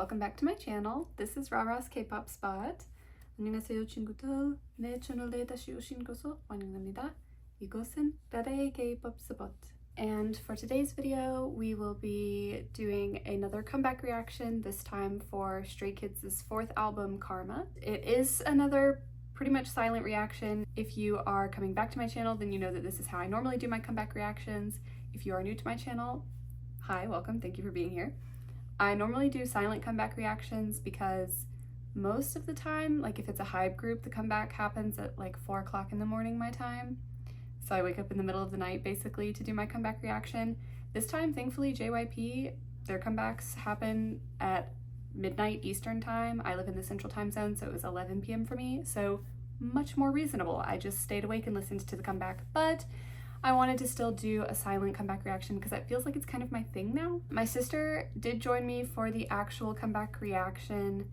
welcome back to my channel. This is Rara's K-pop spot. 안녕하세요 친구들. 내 채널에 다시 오신 것을 환영합니다. 이곳은 라라의 K-pop spot. And for today's video, we will be doing another comeback reaction, this time for Stray Kids' fourth album, Karma. It is another pretty much silent reaction. If you are coming back to my channel, then you know that this is how I normally do my comeback reactions. If you are new to my channel, hi, welcome, thank you for being here. I normally do silent comeback reactions because most of the time, like if it's a Hybe group, the comeback happens at like 4 o'clock in the morning my time. So I wake up in the middle of the night basically to do my comeback reaction. This time, thankfully, JYP, their comebacks happen at midnight Eastern time. I live in the Central Time Zone, so it was 11 p.m. for me, so much more reasonable. I just stayed awake and listened to the comeback, but I wanted to still do a silent comeback reaction because that feels like it's kind of my thing now. My sister did join me for the actual comeback reaction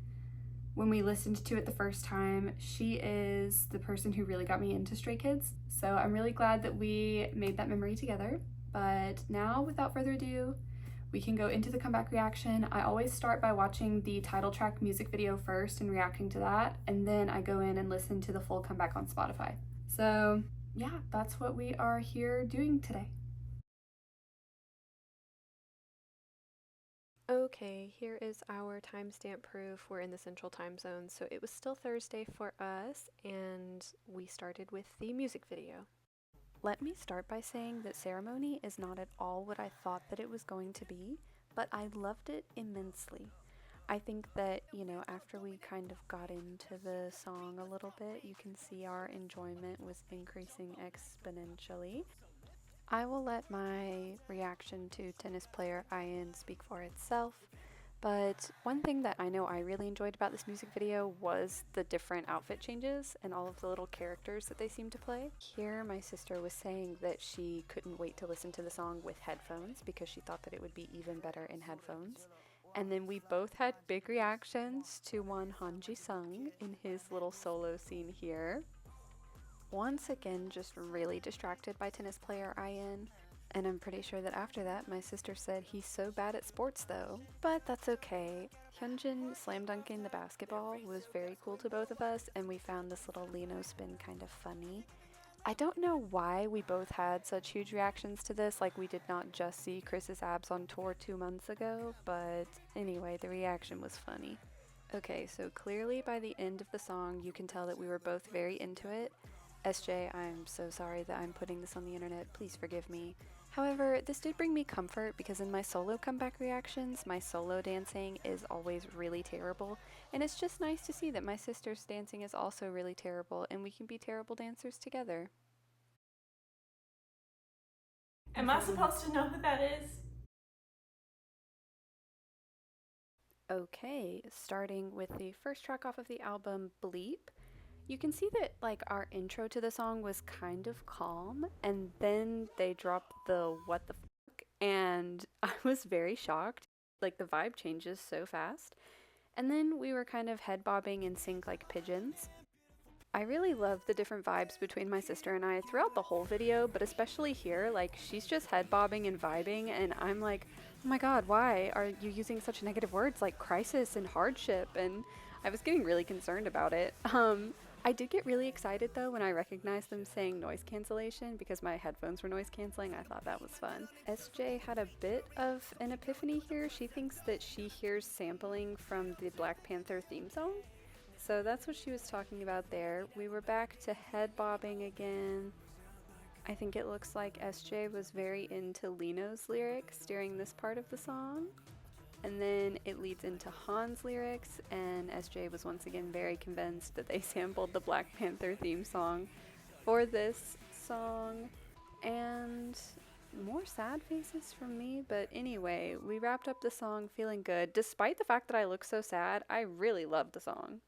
when we listened to it the first time. She is the person who really got me into Stray Kids, so I'm really glad that we made that memory together. But now, without further ado, we can go into the comeback reaction. I always start by watching the title track music video first and reacting to that, and then I go in and listen to the full comeback on Spotify. So yeah, that's what we are here doing today. Okay, here is our timestamp proof. We're in the Central Time Zone, so it was still Thursday for us, and we started with the music video. Let me start by saying that Ceremony is not at all what I thought that it was going to be, but I loved it immensely. I think that, you know, after we kind of got into the song a little bit, you can see our enjoyment was increasing exponentially. I will let my reaction to Tennis Player Ian speak for itself, but one thing that I know I really enjoyed about this music video was the different outfit changes and all of the little characters that they seem to play. Here my sister was saying that she couldn't wait to listen to the song with headphones because she thought that it would be even better in headphones. And then we both had big reactions to one Han Ji-sung in his little solo scene here. Once again, just really distracted by Tennis Player Ian. And I'm pretty sure that after that, my sister said he's so bad at sports though. But that's okay. Hyunjin slam dunking the basketball was very cool to both of us, and we found this little Lino spin kind of funny. I don't know why we both had such huge reactions to this, like we did not just see Chris's abs on tour 2 months ago, but anyway, the reaction was funny. Okay, so clearly by the end of the song, you can tell that we were both very into it. SJ, I'm so sorry that I'm putting this on the internet, please forgive me. However, this did bring me comfort because in my solo comeback reactions, my solo dancing is always really terrible, and it's just nice to see that my sister's dancing is also really terrible and we can be terrible dancers together. Am I supposed to know who that is? Okay, starting with the first track off of the album, Bleep. You can see that like our intro to the song was kind of calm, and then they dropped the what the fuck, and I was very shocked. Like the vibe changes so fast. And then we were kind of head bobbing in sync like pigeons. I really love the different vibes between my sister and I throughout the whole video, but especially here, like she's just head bobbing and vibing, and I'm like, oh my god, why are you using such negative words like crisis and hardship? And I was getting really concerned about it. I did get really excited though when I recognized them saying noise cancellation because my headphones were noise canceling. I thought that was fun. SJ had a bit of an epiphany here. She thinks that she hears sampling from the Black Panther theme song. So that's what she was talking about there. We were back to head bobbing again. I think it looks like SJ was very into Lino's lyrics during this part of the song. And then it leads into Han's lyrics, and SJ was once again very convinced that they sampled the Black Panther theme song for this song. And more sad faces from me, but anyway, we wrapped up the song feeling good. Despite the fact that I look so sad, I really loved the song.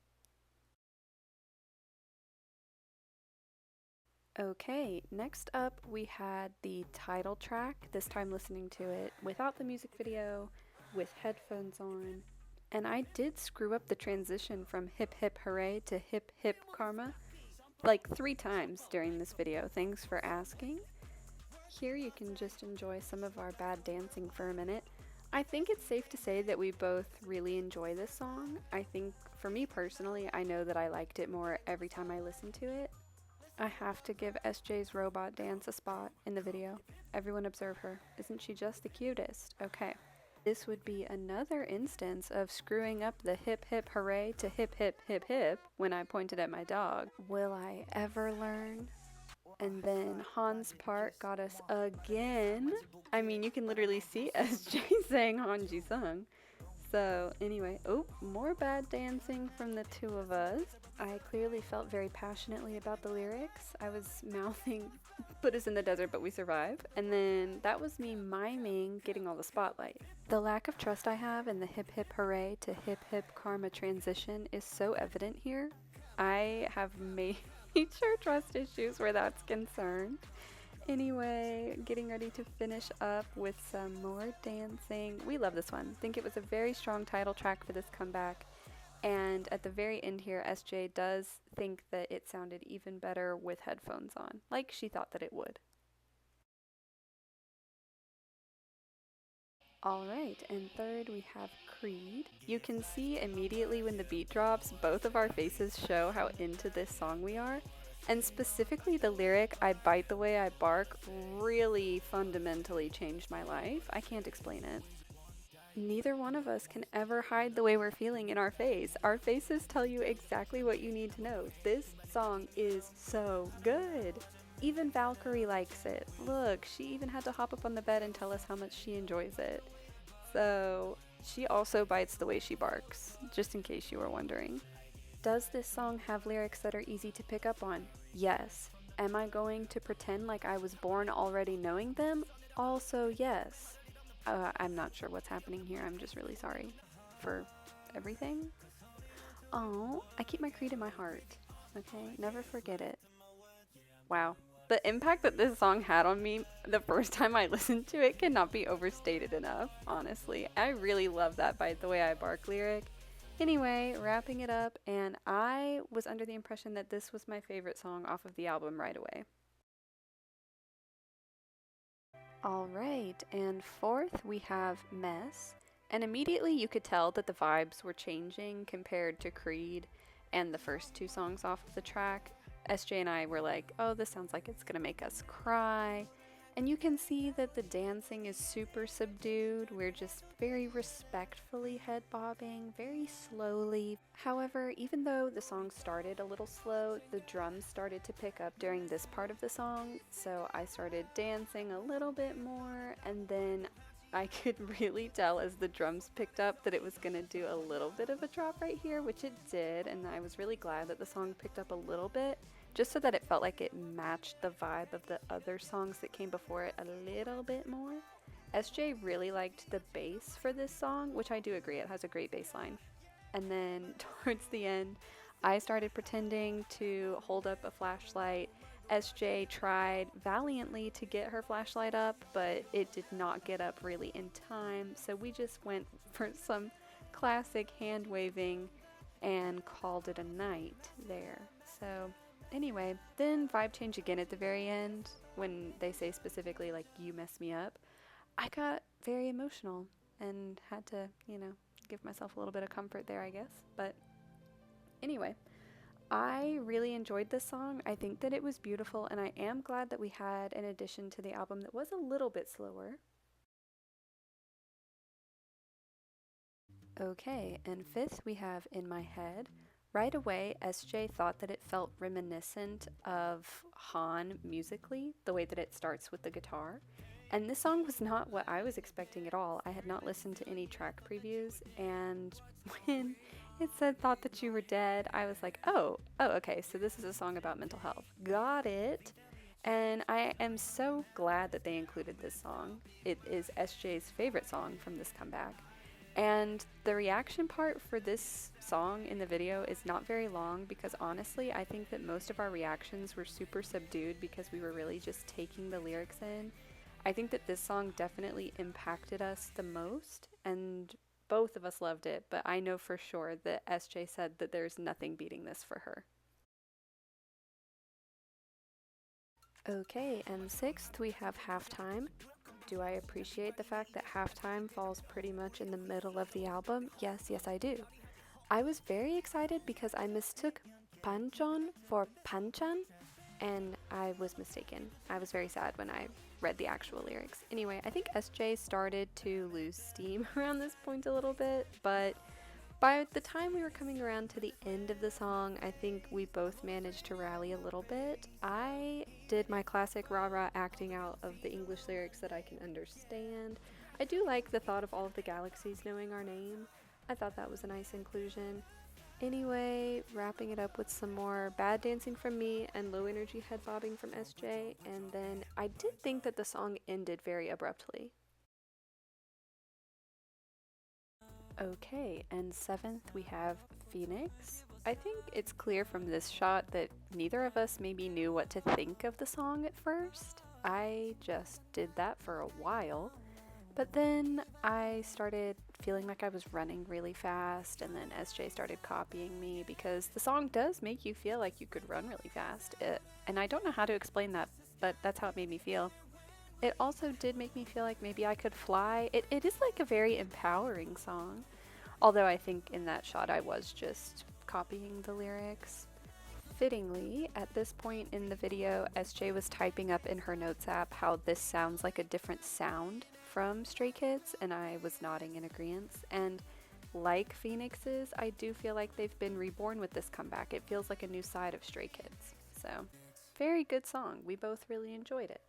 Okay, next up we had the title track, this time listening to it without the music video, with headphones on, and I did screw up the transition from hip hip hooray to hip hip karma like 3 times during this video. Thanks for asking. Here you can just enjoy some of our bad dancing for a minute. I think it's safe to say that we both really enjoy this song. I think for me personally, I know that I liked it more every time I listened to it. I have to give SJ's robot dance a spot in the video. Everyone observe her. Isn't she just the cutest? Okay. This would be another instance of screwing up the hip hip hooray to hip hip hip hip when I pointed at my dog. Will I ever learn? And then Han's part got us again. I mean, you can literally see SJ saying Hanji sung. So anyway, oh, more bad dancing from the two of us. I clearly felt very passionately about the lyrics. I was mouthing, put us in the desert, but we survive. And then that was me miming getting all the spotlight. The lack of trust I have in the hip hip hooray to hip hip karma transition is so evident here. I have major trust issues where that's concerned. Anyway, getting ready to finish up with some more dancing. We love this one. Think it was a very strong title track for this comeback. And at the very end here, SJ does think that it sounded even better with headphones on, like she thought that it would. Alright, and third we have Creed. You can see immediately when the beat drops, both of our faces show how into this song we are. And specifically the lyric, I bite the way I bark, really fundamentally changed my life. I can't explain it. Neither one of us can ever hide the way we're feeling in our face. Our faces tell you exactly what you need to know. This song is so good. Even Valkyrie likes it. Look, she even had to hop up on the bed and tell us how much she enjoys it. So she also bites the way she barks, just in case you were wondering. Does this song have lyrics that are easy to pick up on? Yes. Am I going to pretend like I was born already knowing them? Also yes. I'm not sure what's happening here. I'm just really sorry for everything. Oh, I keep my Creed in my heart. Okay, never forget it. Wow. The impact that this song had on me the first time I listened to it cannot be overstated enough, honestly. I really love that Bite the Way I Bark lyric. Anyway, wrapping it up, and I was under the impression that this was my favorite song off of the album right away. Alright, and fourth we have Mess, and immediately you could tell that the vibes were changing compared to Creed and the first two songs off of the track. SJ and I were like, oh, this sounds like it's gonna make us cry. And you can see that the dancing is super subdued. We're just very respectfully head bobbing, very slowly. However, even though the song started a little slow, the drums started to pick up during this part of the song. So I started dancing a little bit more, and then I could really tell as the drums picked up that it was gonna do a little bit of a drop right here, which it did. And I was really glad that the song picked up a little bit, just so that it felt like it matched the vibe of the other songs that came before it a little bit more. SJ really liked the bass for this song, which I do agree, it has a great bass line. And then towards the end, I started pretending to hold up a flashlight. SJ tried valiantly to get her flashlight up, but it did not get up really in time, so we just went for some classic hand waving and called it a night there. So anyway, then vibe change again at the very end when they say specifically like, you mess me up. I got very emotional and had to, give myself a little bit of comfort there, I guess. But anyway, I really enjoyed this song. I think that it was beautiful, and I am glad that we had an addition to the album that was a little bit slower. Okay, and fifth we have In My Head. Right away, SJ thought that it felt reminiscent of Han musically, the way that it starts with the guitar. And this song was not what I was expecting at all. I had not listened to any track previews, and when it said Thought That You Were Dead, I was like, oh, okay, so this is a song about mental health. Got it. And I am so glad that they included this song. It is SJ's favorite song from this comeback. And the reaction part for this song in the video is not very long because honestly, I think that most of our reactions were super subdued because we were really just taking the lyrics in. I think that this song definitely impacted us the most, and both of us loved it, but I know for sure that SJ said that there's nothing beating this for her. Okay, and sixth we have Halftime. do I appreciate the fact that halftime falls pretty much in the middle of the album? Yes, I do. I was very excited because I mistook Panchon for Panchan, and I was mistaken. I was very sad when I read the actual lyrics. Anyway, I think SJ started to lose steam around this point a little bit, but by the time we were coming around to the end of the song, I think we both managed to rally a little bit. I did my classic rah-rah acting out of the English lyrics that I can understand. I do like the thought of all of the galaxies knowing our name. I thought that was a nice inclusion. Anyway, wrapping it up with some more bad dancing from me and low energy head bobbing from SJ, and then I did think that the song ended very abruptly. Okay, and 7th we have Phoenix. I think it's clear from this shot that neither of us maybe knew what to think of the song at first. I just did that for a while, but then I started feeling like I was running really fast, and then SJ started copying me because the song does make you feel like you could run really fast. And I don't know how to explain that, but that's how it made me feel. It also did make me feel like maybe I could fly. It is like a very empowering song, although I think in that shot I was just copying the lyrics. Fittingly, at this point in the video, SJ was typing up in her notes app how this sounds like a different sound from Stray Kids, and I was nodding in agreement. And like Phoenix's, I do feel like they've been reborn with this comeback. It feels like a new side of Stray Kids. So, very good song. We both really enjoyed it.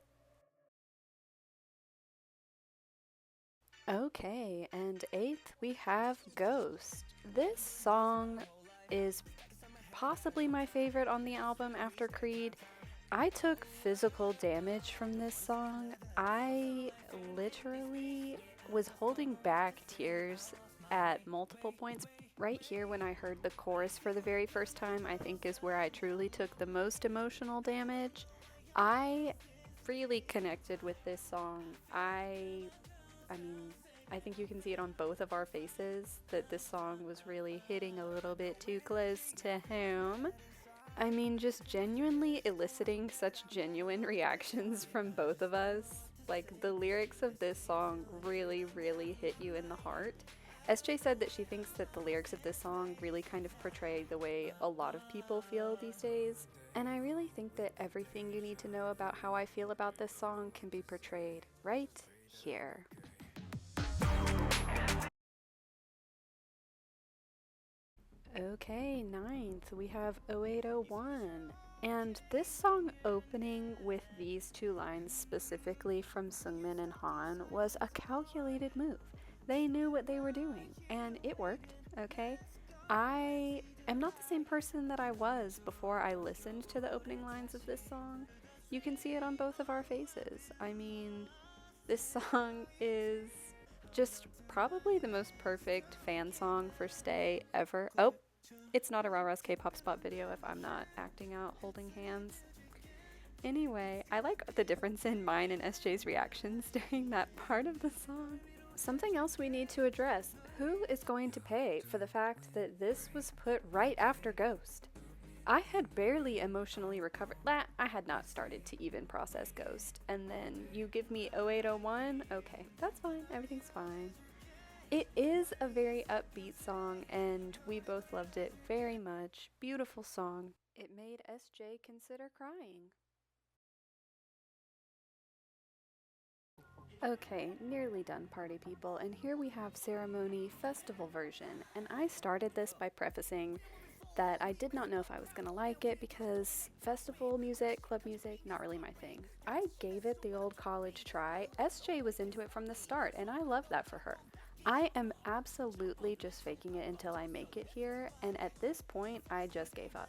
Okay, and 8th we have Ghost. This song is possibly my favorite on the album after Creed. I took physical damage from this song. I literally was holding back tears at multiple points. Right here when I heard the chorus for the very first time, I think is where I truly took the most emotional damage. I really connected with this song. I mean, I think you can see it on both of our faces that this song was really hitting a little bit too close to home. I mean, just genuinely eliciting such genuine reactions from both of us. Like, the lyrics of this song really, really hit you in the heart. SJ said that she thinks that the lyrics of this song really kind of portray the way a lot of people feel these days. And I really think that everything you need to know about how I feel about this song can be portrayed right here. Okay, 9th, we have 0801. And this song opening with these two lines specifically from Seungmin and Han was a calculated move. They knew what they were doing, and it worked, okay? I am not the same person that I was before I listened to the opening lines of this song. You can see it on both of our faces. I mean, this song is just probably the most perfect fan song for Stay ever. Oh, it's not a Rah-Rah's K-pop spot video if I'm not acting out holding hands. Anyway, I like the difference in mine and SJ's reactions during that part of the song. Something else we need to address. Who is going to pay for the fact that this was put right after Ghost? I had barely emotionally recovered. I had not started to even process Ghost. And then you give me 0801? Okay, that's fine. Everything's fine. It is a very upbeat song, and we both loved it very much. Beautiful song. It made SJ consider crying. Okay, nearly done, party people, and here we have Ceremony Festival version. And I started this by prefacing that I did not know if I was gonna like it because festival music, club music, not really my thing. I gave it the old college try. SJ was into it from the start, and I love that for her. I am absolutely just faking it until I make it here, and at this point, I just gave up.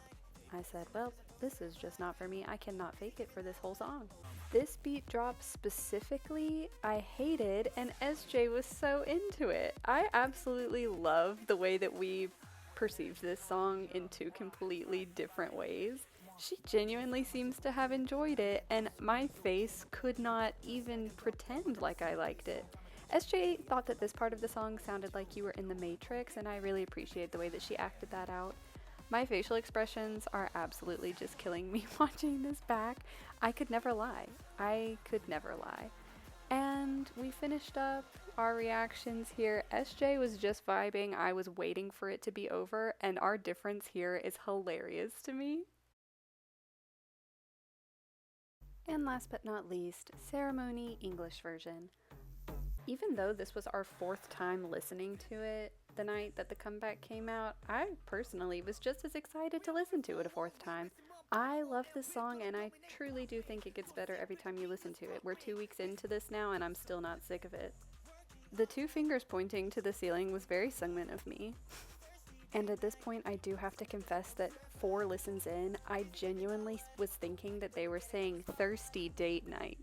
I said, well, this is just not for me. I cannot fake it for this whole song. This beat drop specifically, I hated, and SJ was so into it. I absolutely love the way that we perceived this song in two completely different ways. She genuinely seems to have enjoyed it, and my face could not even pretend like I liked it. SJ thought that this part of the song sounded like you were in the Matrix, and I really appreciate the way that she acted that out. My facial expressions are absolutely just killing me watching this back. I could never lie. And we finished up our reactions here. SJ was just vibing. I was waiting for it to be over, and our difference here is hilarious to me. And last but not least, Ceremony English version. Even though this was our 4th time listening to it the night that the comeback came out, I personally was just as excited to listen to it a 4th time. I love this song, and I truly do think it gets better every time you listen to it. We're 2 weeks into this now, and I'm still not sick of it. The 2 fingers pointing to the ceiling was very Sungmin of me. And at this point, I do have to confess that 4 listens in, I genuinely was thinking that they were saying thirsty date night.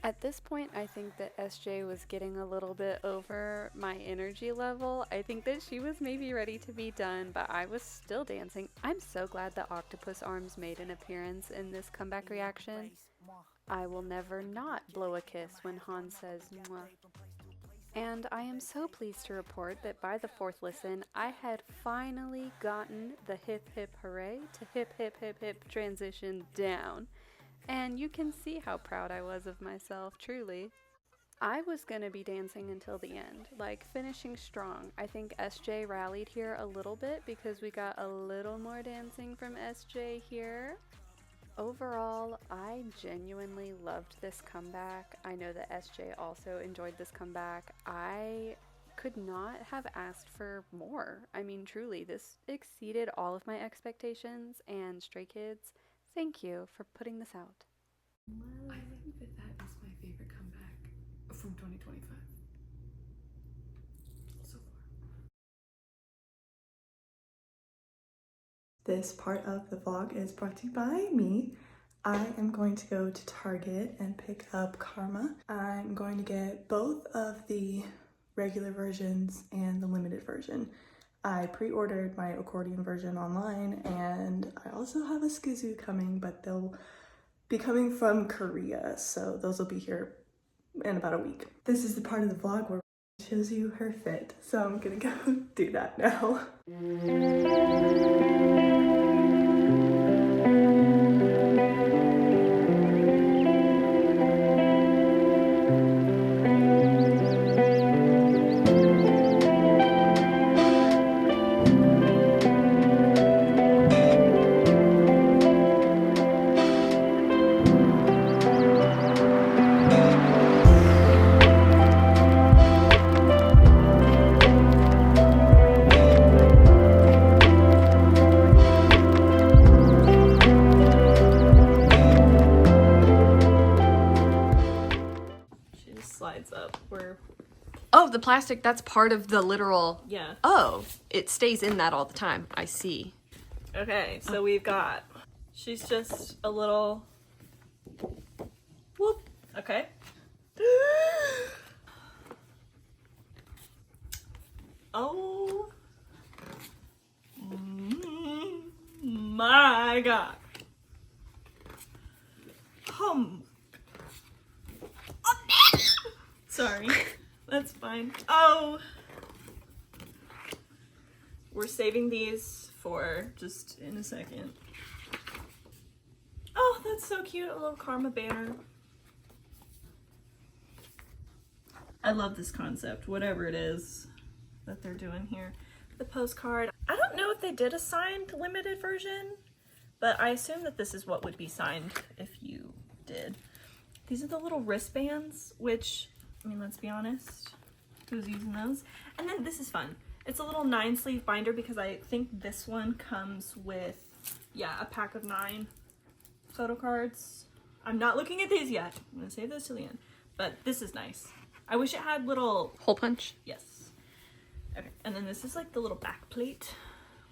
At this point, I think that SJ was getting a little bit over my energy level. I think that she was maybe ready to be done, but I was still dancing. I'm so glad that Octopus Arms made an appearance in this comeback reaction. I will never not blow a kiss when Han says mwah. And I am so pleased to report that by the 4th listen, I had finally gotten the hip hip hooray to hip hip hip hip transition down. And you can see how proud I was of myself, truly. I was gonna be dancing until the end, like finishing strong. I think SJ rallied here a little bit because we got a little more dancing from SJ here. Overall, I genuinely loved this comeback. I know that SJ also enjoyed this comeback. I could not have asked for more. I mean, truly, this exceeded all of my expectations, and Stray Kids, thank you for putting this out. I think that that is my favorite comeback from 2025 so far. This part of the vlog is brought to you by me. I am going to go to Target and pick up Karma. I'm going to get both of the regular versions and the limited version. I pre-ordered my accordion version online, and I also have a skizoo coming, but they'll be coming from Korea, so those will be here in about a week. This is the part of the vlog where it shows you her fit, so I'm gonna go do that now. Oh, the plastic, that's part of the literal... Yeah. Oh, it stays in that all the time. I see. Okay, so we've got... She's just a little... Whoop. Okay. Oh. My God. Sorry. That's fine. Oh! We're saving these for just in a second. Oh, that's so cute. A little Karma banner. I love this concept, whatever it is that they're doing here. The postcard. I don't know if they did a signed limited version, but I assume that this is what would be signed if you did. These are the little wristbands, which, I mean, let's be honest, who's using those? And then this is fun. It's a little 9-sleeve binder because I think this one comes with, yeah, a pack of 9 photo cards. I'm not looking at these yet. I'm gonna save those till the end. But this is nice. I wish it had little... Hole punch? Yes. Okay, and then this is like the little back plate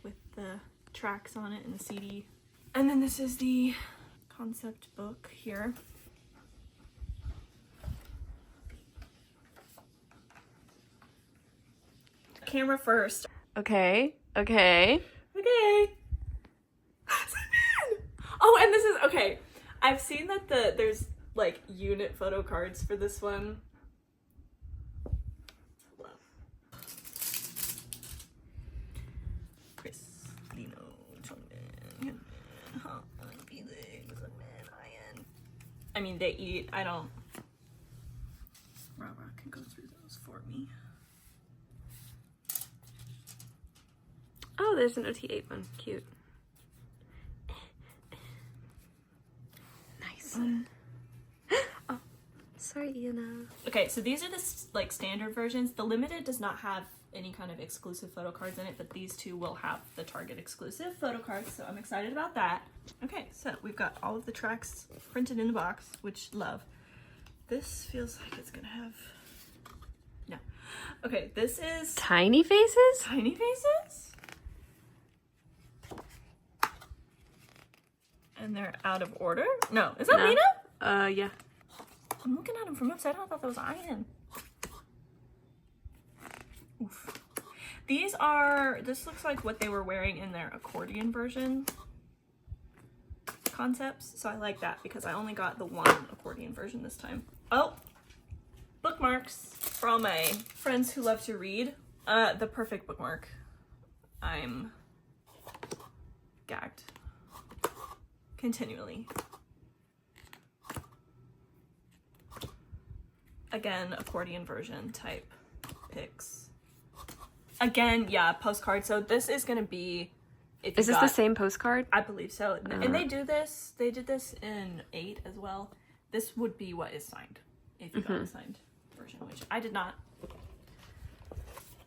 with the tracks on it and the CD. And then this is the concept book here. Camera first. Okay, okay. Okay. Oh, and this is okay. I've seen that there's like unit photo cards for this one. Chris, Lino, Chongmin, I mean, they eat. I don't. me. Oh, there's an OT8 one. Cute. Nice. Oh, sorry, Iana. Okay, so these are the like standard versions. The limited does not have any kind of exclusive photo cards in it, but these two will have the Target exclusive photo cards, so I'm excited about that. Okay, so we've got all of the tracks printed in the box, which love. This feels like it's gonna have, no. Okay, this is Tiny faces? Tiny Faces. And they're out of order? No, is that No. Lena? Yeah. I'm looking at them from upside down. I thought that was Ian. Oof. These are, this looks like what they were wearing in their accordion version concepts. So I like that because I only got the one accordion version this time. Oh, bookmarks for all my friends who love to read. The perfect bookmark. I'm gagged. Continually. Again, accordion version type pics. Again, yeah, postcard. So this is gonna be. If Is you this got, the same postcard? I believe so. And they do this. They did this in 8 as well. This would be what is signed if you got a signed version, which I did not.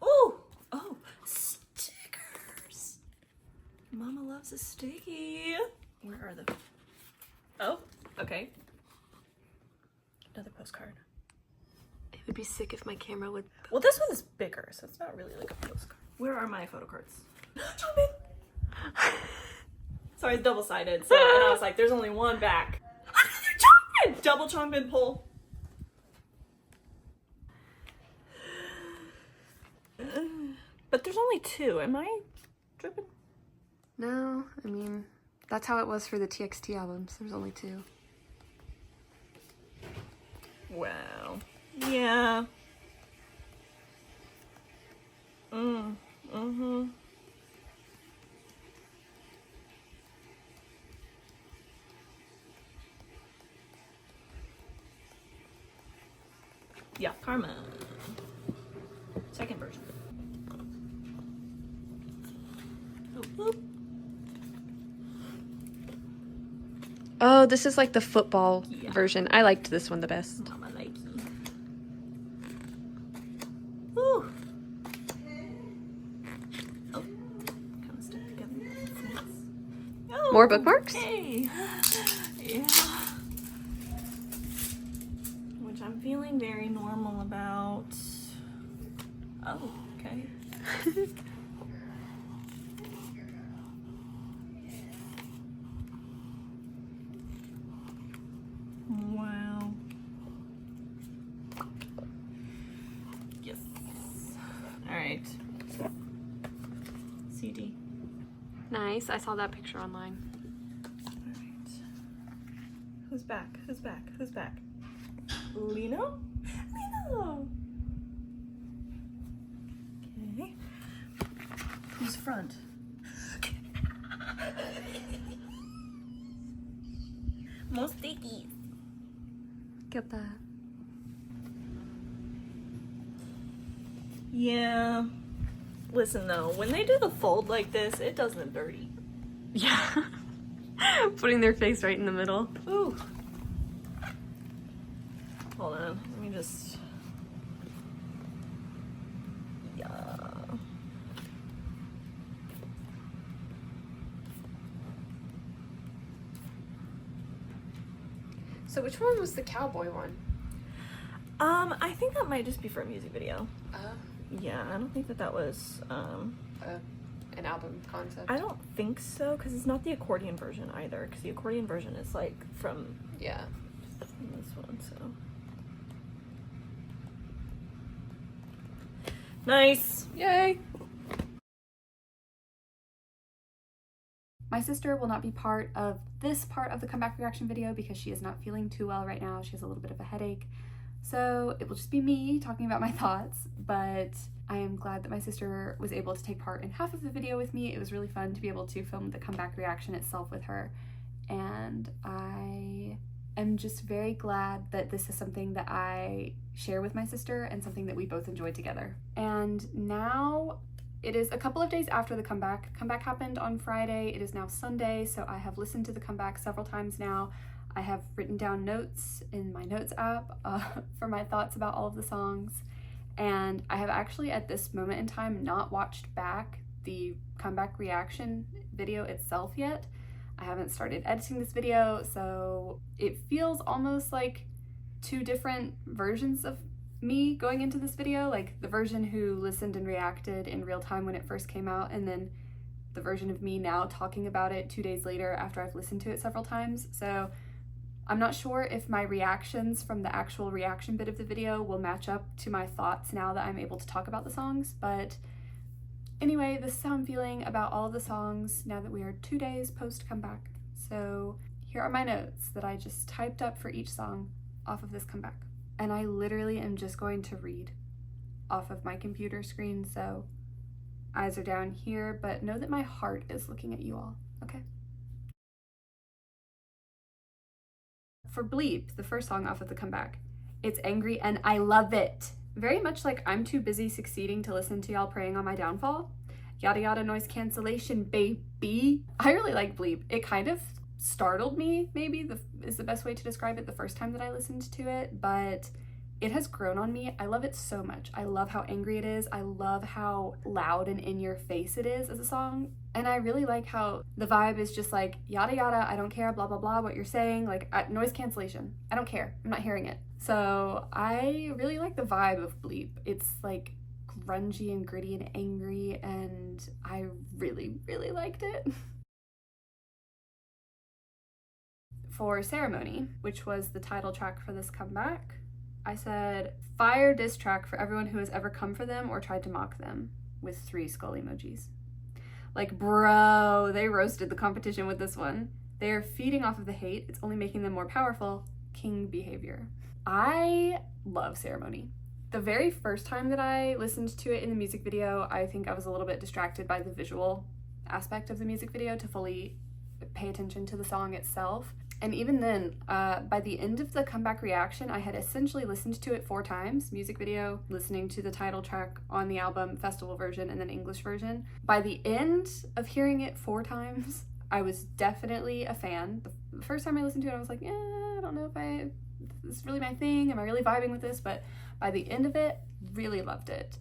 Ooh! Oh, stickers. Mama loves a sticky. Where are the? Oh, okay. Another postcard. It would be sick if my camera would. Well, this one is bigger, so it's not really like a postcard. Where are my photo cards? Chomping! Sorry, it's double-sided, so, and I was like, there's only one back. Another chomping! Double chomping pull. But there's only 2. Am I dripping? No, I mean, that's how it was for the TXT albums. There's only 2. Wow. Yeah. Mm-hmm. Yeah, Karma. Second version. Boop, boop. Oh, this is like the football Yeah. version. I liked this one the best. Mama likey. Woo. Oh, kind of stuck together. Oh, More bookmarks? Hey. Yeah. Which I'm feeling very normal about. Oh, okay. Wow. Yes. All right. CD. Nice. I saw that picture online. All right. Who's back? Who's back? Who's back? Lino? Lino! Okay. Who's front? More stickies. Get that. Yeah. Listen though, when they do the fold like this, it does them dirty. Yeah. Putting their face right in the middle. Ooh. Hold on, let me just. Yeah. So which one was the cowboy one? I think that might just be for a music video. Yeah, I don't think that that was, An album concept. I don't think so, because it's not the accordion version either, because the accordion version is like from Yeah. this one, so. Nice! Yay! My sister will not be part of this part of the comeback reaction video because she is not feeling too well right now. She has a little bit of a headache. So it will just be me talking about my thoughts, but I am glad that my sister was able to take part in half of the video with me. It was really fun to be able to film the comeback reaction itself with her. And I am just very glad that this is something that I share with my sister and something that we both enjoyed together. And now it is a couple of days after the comeback. Comeback happened on Friday. It is now Sunday, so I have listened to the comeback several times now. I have written down notes in my notes app for my thoughts about all of the songs. And I have actually, at this moment in time, not watched back the comeback reaction video itself yet. I haven't started editing this video, so it feels almost like two different versions of me going into this video, like the version who listened and reacted in real time when it first came out, and then the version of me now talking about it 2 days later after I've listened to it several times. So I'm not sure if my reactions from the actual reaction bit of the video will match up to my thoughts now that I'm able to talk about the songs, but anyway, this is how I'm feeling about all of the songs now that we are 2 days post comeback. So here are my notes that I just typed up for each song off of this comeback. And I literally am just going to read off of my computer screen, so eyes are down here, but know that my heart is looking at you all, okay? For Bleep, the first song off of the comeback, it's angry and I love it. Very much like I'm too busy succeeding to listen to y'all praying on my downfall. Yada yada noise cancellation, baby. I really like Bleep. It kind of startled me, maybe is the best way to describe it, the first time that I listened to it, but it has grown on me. I love it so much. I love how angry it is. I love how loud and in your face it is as a song. And I really like how the vibe is just like, yada yada, I don't care, blah blah blah, what you're saying, like noise cancellation. I don't care, I'm not hearing it. So I really like the vibe of Bleep. It's like grungy and gritty and angry, and I really, really liked it. For Ceremony, which was the title track for this comeback, I said, fire diss track for everyone who has ever come for them or tried to mock them, with 3 skull emojis. Like, bro, they roasted the competition with this one. They are feeding off of the hate. It's only making them more powerful. King behavior. I love Ceremony. The very first time that I listened to it in the music video, I think I was a little bit distracted by the visual aspect of the music video to fully pay attention to the song itself. And even then, by the end of the comeback reaction, I had essentially listened to it 4 times, music video, listening to the title track on the album, festival version, and then English version. By the end of hearing it 4 times, I was definitely a fan. The first time I listened to it, I was like, yeah, I don't know if this is really my thing. Am I really vibing with this? But by the end of it, really loved it.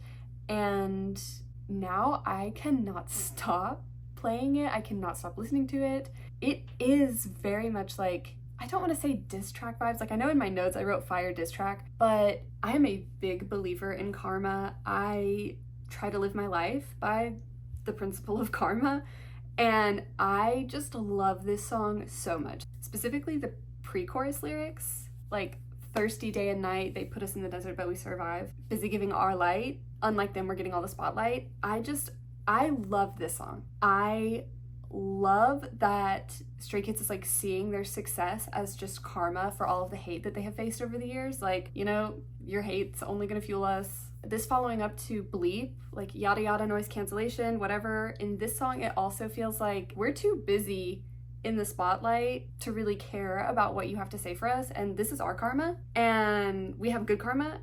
And now I cannot stop playing it. I cannot stop listening to it. It is very much like, I don't want to say diss track vibes. Like, I know in my notes I wrote fire diss track, but I am a big believer in karma. I try to live my life by the principle of karma, and I just love this song so much. Specifically the pre-chorus lyrics, like thirsty day and night, they put us in the desert but we survive, busy giving our light, unlike them we're getting all the spotlight. I love this song. I love that Stray Kids is like seeing their success as just karma for all of the hate that they have faced over the years. Like, you know, your hate's only gonna fuel us. This following up to Bleep, like yada yada noise cancellation, whatever. In this song, it also feels like we're too busy in the spotlight to really care about what you have to say for us, and this is our karma, and we have good karma.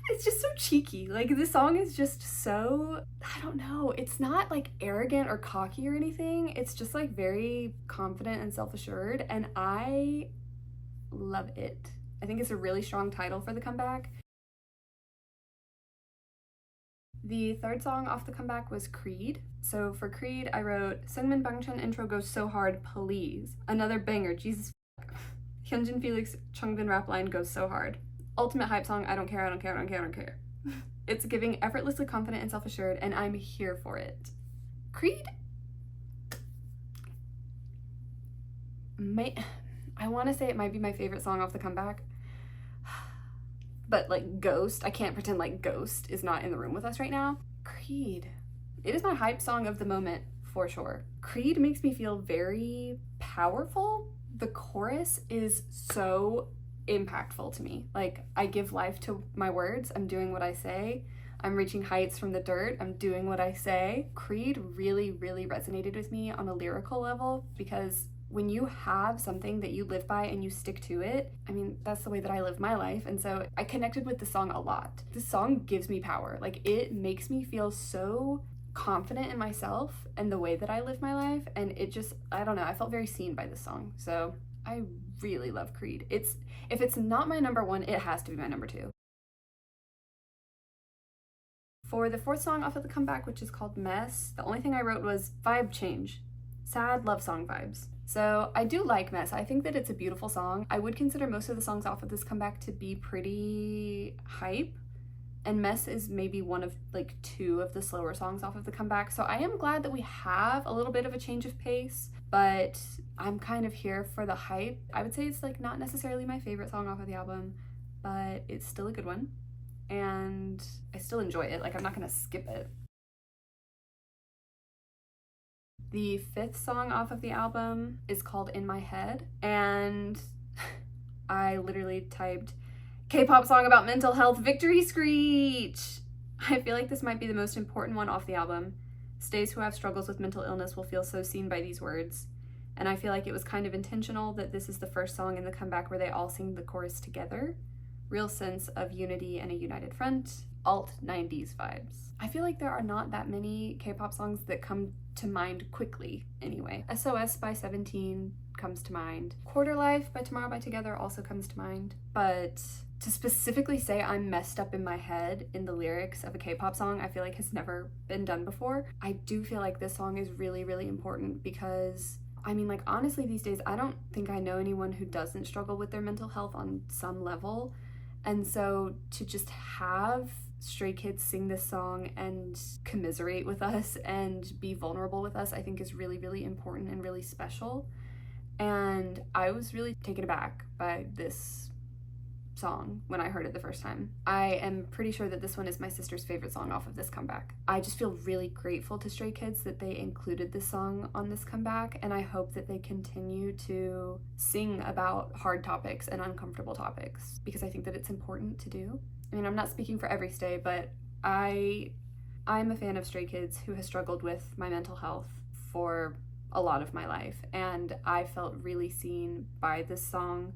It's just so cheeky. Like, this song is just so, I don't know, it's not like arrogant or cocky or anything. It's just like very confident and self-assured, and I love it. I think it's a really strong title for the comeback. The third song off the comeback was Creed. So for Creed, I wrote, Seungmin Bangchan intro goes so hard, please. Another banger, Jesus fuck. Hyunjin Felix Changbin rap line goes so hard. Ultimate hype song, I don't care, I don't care, I don't care, I don't care. It's giving effortlessly confident and self-assured, and I'm here for it. Creed? I want to say it might be my favorite song off the comeback. But like Ghost, I can't pretend like Ghost is not in the room with us right now. Creed. It is my hype song of the moment, for sure. Creed makes me feel very powerful. The chorus is so impactful to me. Like, I give life to my words. I'm doing what I say. I'm reaching heights from the dirt. I'm doing what I say. Creed really, really resonated with me on a lyrical level because when you have something that you live by and you stick to it, I mean, that's the way that I live my life. And so I connected with the song a lot. This song gives me power. Like, it makes me feel so confident in myself and the way that I live my life. And it just, I don't know, I felt very seen by this song. So I really love Creed. If it's not my number one, it has to be my number two. For the fourth song off of the comeback, which is called Mess, the only thing I wrote was vibe change. Sad love song vibes. So I do like Mess. I think that it's a beautiful song. I would consider most of the songs off of this comeback to be pretty hype. And Mess is maybe one of like two of the slower songs off of the comeback. So I am glad that we have a little bit of a change of pace, but I'm kind of here for the hype. I would say it's like not necessarily my favorite song off of the album, but it's still a good one. And I still enjoy it. Like, I'm not gonna skip it. The fifth song off of the album is called In My Head, and I literally typed K-pop song about mental health victory screech. I feel like this might be the most important one off the album. Stays who have struggles with mental illness will feel so seen by these words. And I feel like it was kind of intentional that this is the first song in the comeback where they all sing the chorus together. Real sense of unity and a united front. Alt 90s vibes. I feel like there are not that many K-pop songs that come to mind quickly anyway. SOS by 17 comes to mind. Quarter Life by Tomorrow by Together also comes to mind. But to specifically say I'm messed up in my head in the lyrics of a K-pop song, I feel like has never been done before. I do feel like this song is really, really important because, I mean, like, honestly these days, I don't think I know anyone who doesn't struggle with their mental health on some level. And so to just have Stray Kids sing this song and commiserate with us and be vulnerable with us, I think is really, really important and really special. And I was really taken aback by this song when I heard it the first time. I am pretty sure that this one is my sister's favorite song off of this comeback. I just feel really grateful to Stray Kids that they included this song on this comeback, and I hope that they continue to sing about hard topics and uncomfortable topics because I think that it's important to do. I mean, I'm not speaking for every stay, but I'm a fan of Stray Kids who has struggled with my mental health for a lot of my life, and I felt really seen by this song.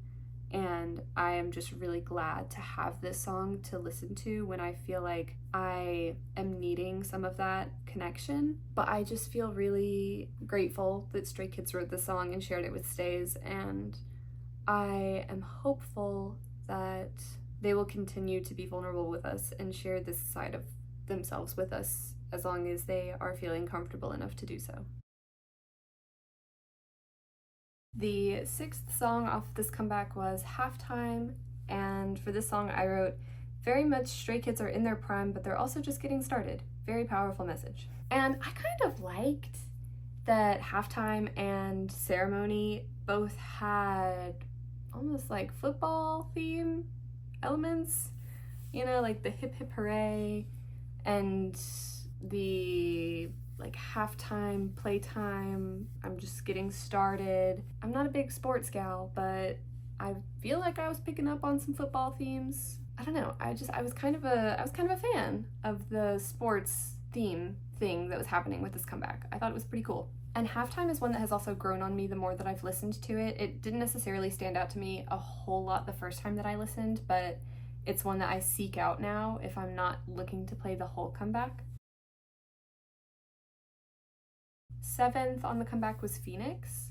And I am just really glad to have this song to listen to when I feel like I am needing some of that connection. But I just feel really grateful that Stray Kids wrote this song and shared it with Stays. And I am hopeful that they will continue to be vulnerable with us and share this side of themselves with us as long as they are feeling comfortable enough to do so. The sixth song off this comeback was Halftime, and for this song I wrote, very much Stray Kids are in their prime, but they're also just getting started. Very powerful message. And I kind of liked that Halftime and Ceremony both had almost like football theme elements, you know, like the hip hip hooray and the like halftime, playtime, I'm just getting started. I'm not a big sports gal, but I feel like I was picking up on some football themes. I don't know, I was kind of a fan of the sports theme thing that was happening with this comeback. I thought it was pretty cool. And Halftime is one that has also grown on me the more that I've listened to it. It didn't necessarily stand out to me a whole lot the first time that I listened, but it's one that I seek out now if I'm not looking to play the whole comeback. Seventh on the comeback was Phoenix,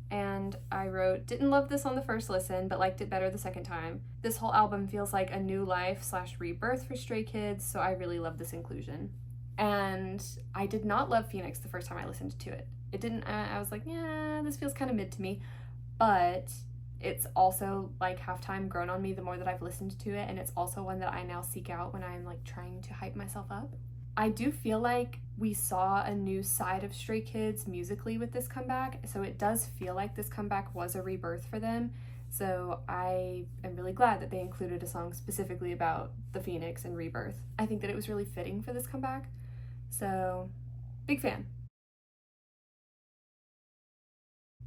and I wrote, didn't love this on the first listen, but liked it better the second time. This whole album feels like a new life / rebirth for Stray Kids, so I really love this inclusion. And I did not love Phoenix the first time I listened to it. It didn't, I was like, yeah, this feels kind of mid to me, but it's also like Halftime grown on me the more that I've listened to it, and it's also one that I now seek out when I'm like trying to hype myself up. I do feel like we saw a new side of Stray Kids musically with this comeback, so it does feel like this comeback was a rebirth for them. So I am really glad that they included a song specifically about the Phoenix and rebirth. I think that it was really fitting for this comeback, so big fan.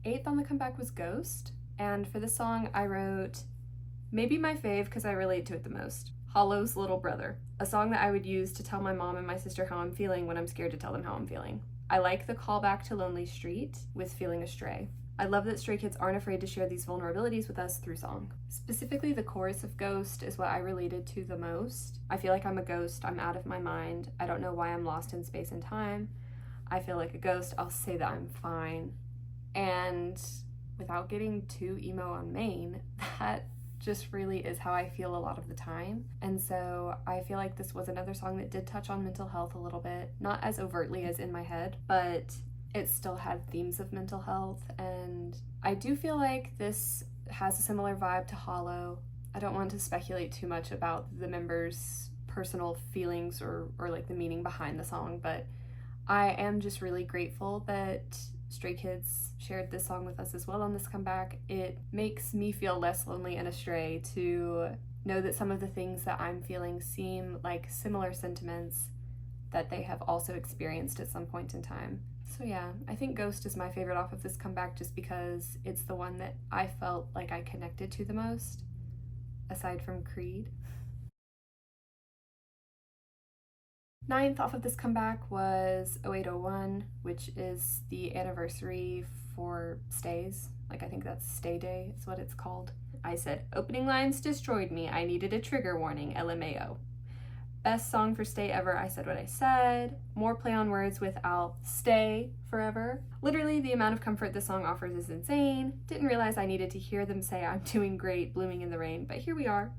Eighth on the comeback was Ghost, and for this song I wrote, maybe my fave because I relate to it the most. Hollow's Little Brother, a song that I would use to tell my mom and my sister how I'm feeling when I'm scared to tell them how I'm feeling. I like the callback to Lonely Street with Feeling Astray. I love that Stray Kids aren't afraid to share these vulnerabilities with us through song. Specifically, the chorus of Ghost is what I related to the most. I feel like I'm a ghost, I'm out of my mind, I don't know why I'm lost in space and time. I feel like a ghost, I'll say that I'm fine. And without getting too emo on main, that just really is how I feel a lot of the time. And so I feel like this was another song that did touch on mental health a little bit, not as overtly as In My Head, but it still had themes of mental health. And I do feel like this has a similar vibe to Hollow. I don't want to speculate too much about the members' personal feelings or like the meaning behind the song, but I am just really grateful that Stray Kids shared this song with us as well on this comeback. It makes me feel less lonely and astray to know that some of the things that I'm feeling seem like similar sentiments that they have also experienced at some point in time. So yeah, I think Ghost is my favorite off of this comeback just because it's the one that I felt like I connected to the most, aside from Creed. Ninth off of this comeback was 0801, which is the anniversary for Stays. Like, I think that's Stay Day is what it's called. I said, opening lines destroyed me. I needed a trigger warning, LMAO. Best song for Stay ever, I said what I said. More play on words with I'll stay forever. Literally, the amount of comfort this song offers is insane. Didn't realize I needed to hear them say I'm doing great, blooming in the rain, but here we are.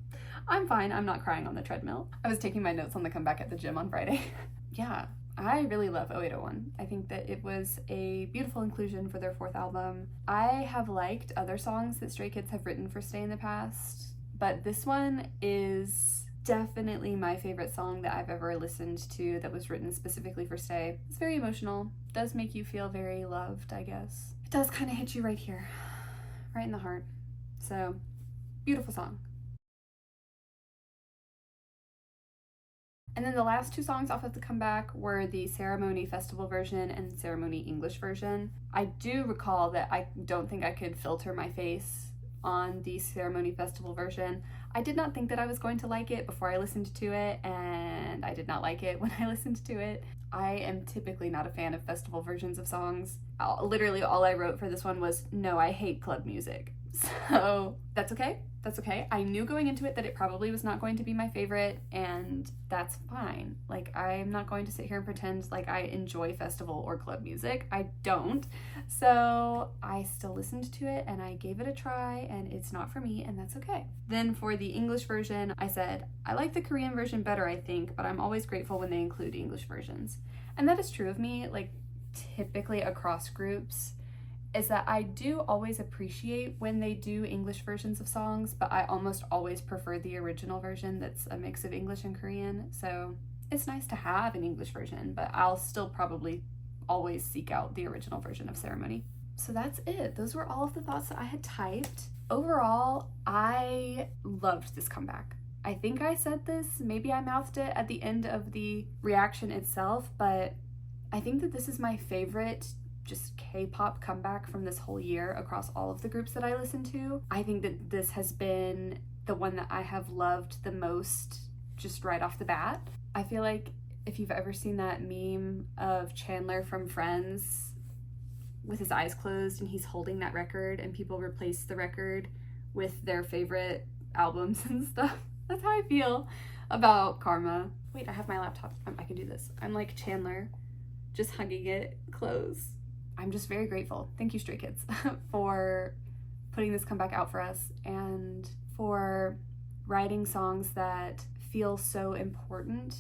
I'm fine, I'm not crying on the treadmill. I was taking my notes on the comeback at the gym on Friday. Yeah, I really love 0801. I think that it was a beautiful inclusion for their fourth album. I have liked other songs that Stray Kids have written for Stay in the past, but this one is definitely my favorite song that I've ever listened to that was written specifically for Stay. It's very emotional, does make you feel very loved, I guess. It does kind of hit you right here, right in the heart. So, beautiful song. And then the last two songs off of the comeback were the Ceremony Festival version and Ceremony English version. I do recall that I don't think I could filter my face on the Ceremony Festival version. I did not think that I was going to like it before I listened to it, and I did not like it when I listened to it. I am typically not a fan of festival versions of songs. Literally all I wrote for this one was, no, I hate club music. So that's okay. That's okay. I knew going into it that it probably was not going to be my favorite, and that's fine. Like, I'm not going to sit here and pretend like I enjoy festival or club music. I don't. So I still listened to it and I gave it a try, and it's not for me, and that's okay. Then for the English version, I said, I like the Korean version better, I think, but I'm always grateful when they include English versions. And that is true of me, like, typically across groups, is that I do always appreciate when they do English versions of songs, but I almost always prefer the original version that's a mix of English and Korean. So it's nice to have an English version, but I'll still probably always seek out the original version of Ceremony. So that's it. Those were all of the thoughts that I had typed. Overall, I loved this comeback. I think I said this, maybe I mouthed it at the end of the reaction itself, but I think that this is my favorite just K-pop comeback from this whole year across all of the groups that I listen to. I think that this has been the one that I have loved the most just right off the bat. I feel like if you've ever seen that meme of Chandler from Friends with his eyes closed and he's holding that record and people replace the record with their favorite albums and stuff, that's how I feel about Karma. Wait, I have my laptop. I can do this. I'm like Chandler, just hugging it close. I'm just very grateful. Thank you, Stray Kids, for putting this comeback out for us and for writing songs that feel so important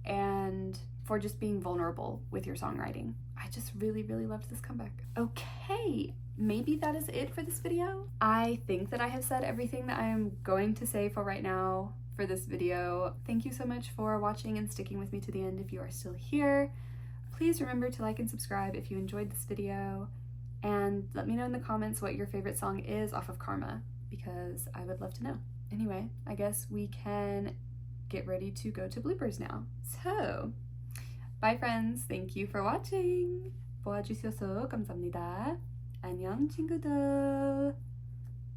and for just being vulnerable with your songwriting. I just really, really loved this comeback. Okay, maybe that is it for this video. I think that I have said everything that I am going to say for right now for this video. Thank you so much for watching and sticking with me to the end if you are still here. Please remember to like and subscribe if you enjoyed this video, and let me know in the comments what your favorite song is off of Karma, because I would love to know. Anyway, I guess we can get ready to go to bloopers now. So, bye friends, thank you for watching. 보아주셔서 감사합니다. 안녕 친구들.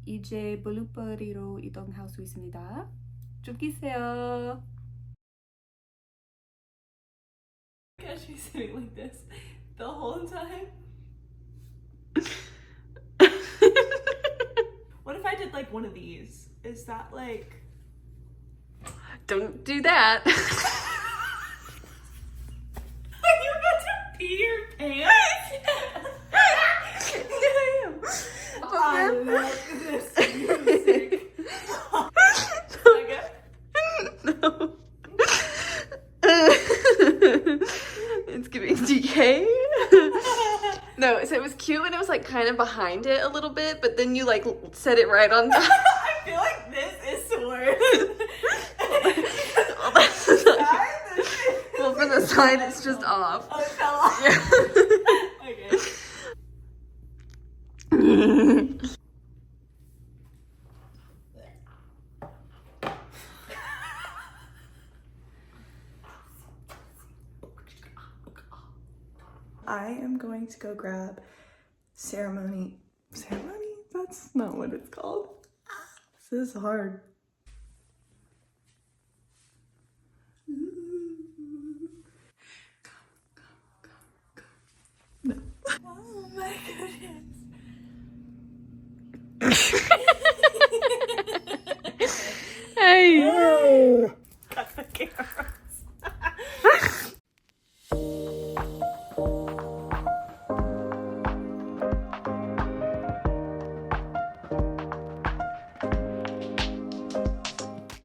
이제 블루퍼리로 이동할 수 있습니다. 좀 끼세요. Catch me sitting like this the whole time. like one of these. Is that like... Don't do that. Are you about to pee your pants? I love this music. Okay. No. It's giving DK. No, so it was cute when it was like kind of behind it a little bit, but then you like set it right on top. I feel like this is worse. Well, for the side, it's just off. Oh, it fell off. Okay. I am going to go grab ceremony. Ceremony? That's not what it's called. This is hard. No. Oh my goodness.